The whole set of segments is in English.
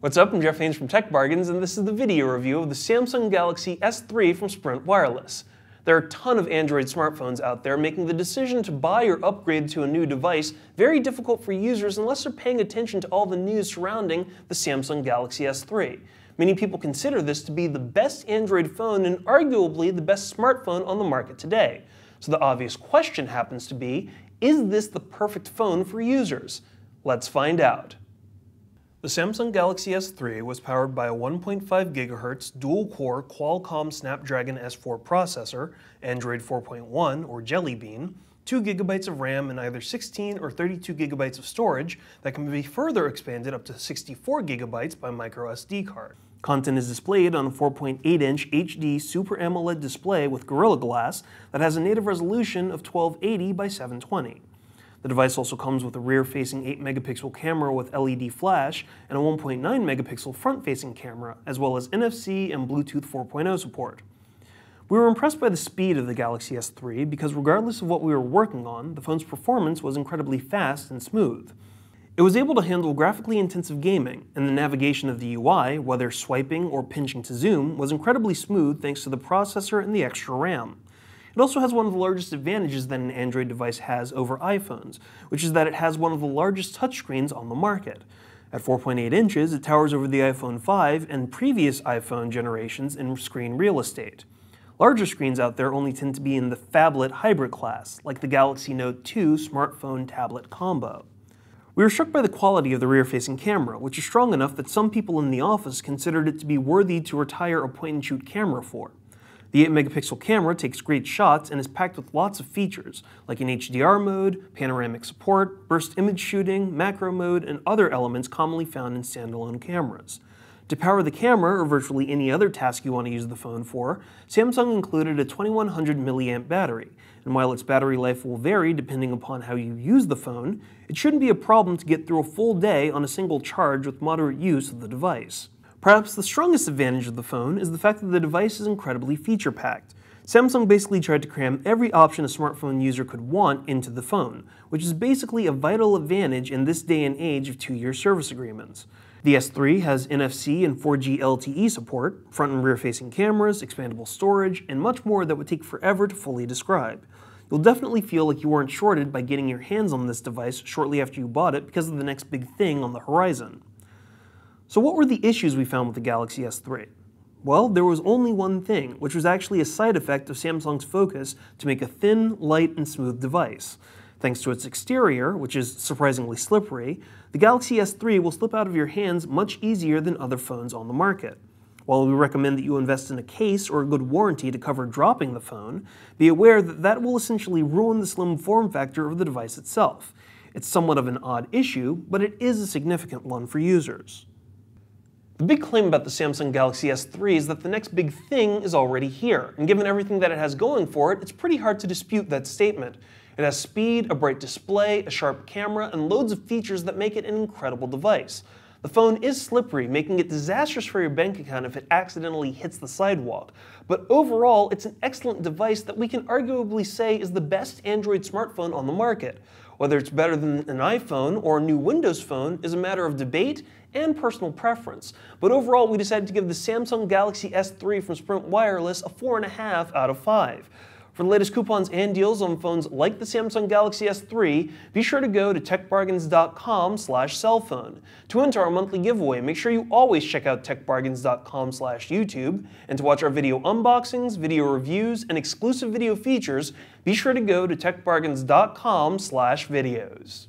What's up, I'm Jeff Haynes from Tech Bargains, and this is the video review of the Samsung Galaxy S3 from Sprint Wireless. There are a ton of Android smartphones out there, making the decision to buy or upgrade to a new device very difficult for users unless they're paying attention to all the news surrounding the Samsung Galaxy S3. Many people consider this to be the best Android phone and arguably the best smartphone on the market today. So the obvious question happens to be, is this the perfect phone for users? Let's find out. The Samsung Galaxy S3 was powered by a 1.5 GHz dual-core Qualcomm Snapdragon S4 processor, Android 4.1 or Jelly Bean, 2 GB of RAM and either 16 or 32 GB of storage that can be further expanded up to 64 GB by MicroSD card. Content is displayed on a 4.8-inch HD Super AMOLED display with Gorilla Glass that has a native resolution of 1280 by 720. The device also comes with a rear-facing 8-megapixel camera with LED flash and a 1.9 megapixel front-facing camera, as well as NFC and Bluetooth 4.0 support. We were impressed by the speed of the Galaxy S3 because regardless of what we were working on, the phone's performance was incredibly fast and smooth. It was able to handle graphically intensive gaming, and the navigation of the UI, whether swiping or pinching to zoom, was incredibly smooth thanks to the processor and the extra RAM. It also has one of the largest advantages that an Android device has over iPhones, which is that it has one of the largest touchscreens on the market. At 4.8 inches, it towers over the iPhone 5 and previous iPhone generations in screen real estate. Larger screens out there only tend to be in the phablet hybrid class, like the Galaxy Note 2 smartphone-tablet combo. We were struck by the quality of the rear-facing camera, which is strong enough that some people in the office considered it to be worthy to retire a point-and-shoot camera for. The 8-megapixel camera takes great shots and is packed with lots of features, like an HDR mode, panoramic support, burst image shooting, macro mode, and other elements commonly found in standalone cameras. To power the camera, or virtually any other task you want to use the phone for, Samsung included a 2100 mAh battery, and while its battery life will vary depending upon how you use the phone, it shouldn't be a problem to get through a full day on a single charge with moderate use of the device. Perhaps the strongest advantage of the phone is the fact that the device is incredibly feature-packed. Samsung basically tried to cram every option a smartphone user could want into the phone, which is basically a vital advantage in this day and age of 2-year service agreements. The S3 has NFC and 4G LTE support, front and rear-facing cameras, expandable storage, and much more that would take forever to fully describe. You'll definitely feel like you weren't shorted by getting your hands on this device shortly after you bought it because of the next big thing on the horizon. So what were the issues we found with the Galaxy S3? Well, there was only one thing, which was actually a side effect of Samsung's focus to make a thin, light, and smooth device. Thanks to its exterior, which is surprisingly slippery, the Galaxy S3 will slip out of your hands much easier than other phones on the market. While we recommend that you invest in a case or a good warranty to cover dropping the phone, be aware that that will essentially ruin the slim form factor of the device itself. It's somewhat of an odd issue, but it is a significant one for users. The big claim about the Samsung Galaxy S3 is that the next big thing is already here, and given everything that it has going for it, it's pretty hard to dispute that statement. It has speed, a bright display, a sharp camera, and loads of features that make it an incredible device. The phone is slippery, making it disastrous for your bank account if it accidentally hits the sidewalk, but overall, it's an excellent device that we can arguably say is the best Android smartphone on the market. Whether it's better than an iPhone or a new Windows phone is a matter of debate and personal preference, but overall we decided to give the Samsung Galaxy S3 from Sprint Wireless a 4.5 out of 5. For the latest coupons and deals on phones like the Samsung Galaxy S3, be sure to go to techbargains.com/cellphone. To enter our monthly giveaway, make sure you always check out techbargains.com/YouTube, and to watch our video unboxings, video reviews, and exclusive video features, be sure to go to techbargains.com/videos.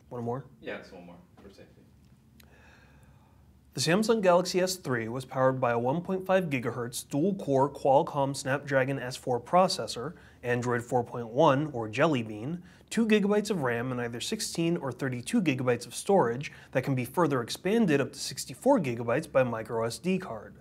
One more? Yeah, it's one more for safety. The Samsung Galaxy S3 was powered by a 1.5 GHz dual-core Qualcomm Snapdragon S4 processor, Android 4.1 or Jelly Bean, 2 GB of RAM and either 16 or 32 GB of storage that can be further expanded up to 64 GB by MicroSD card.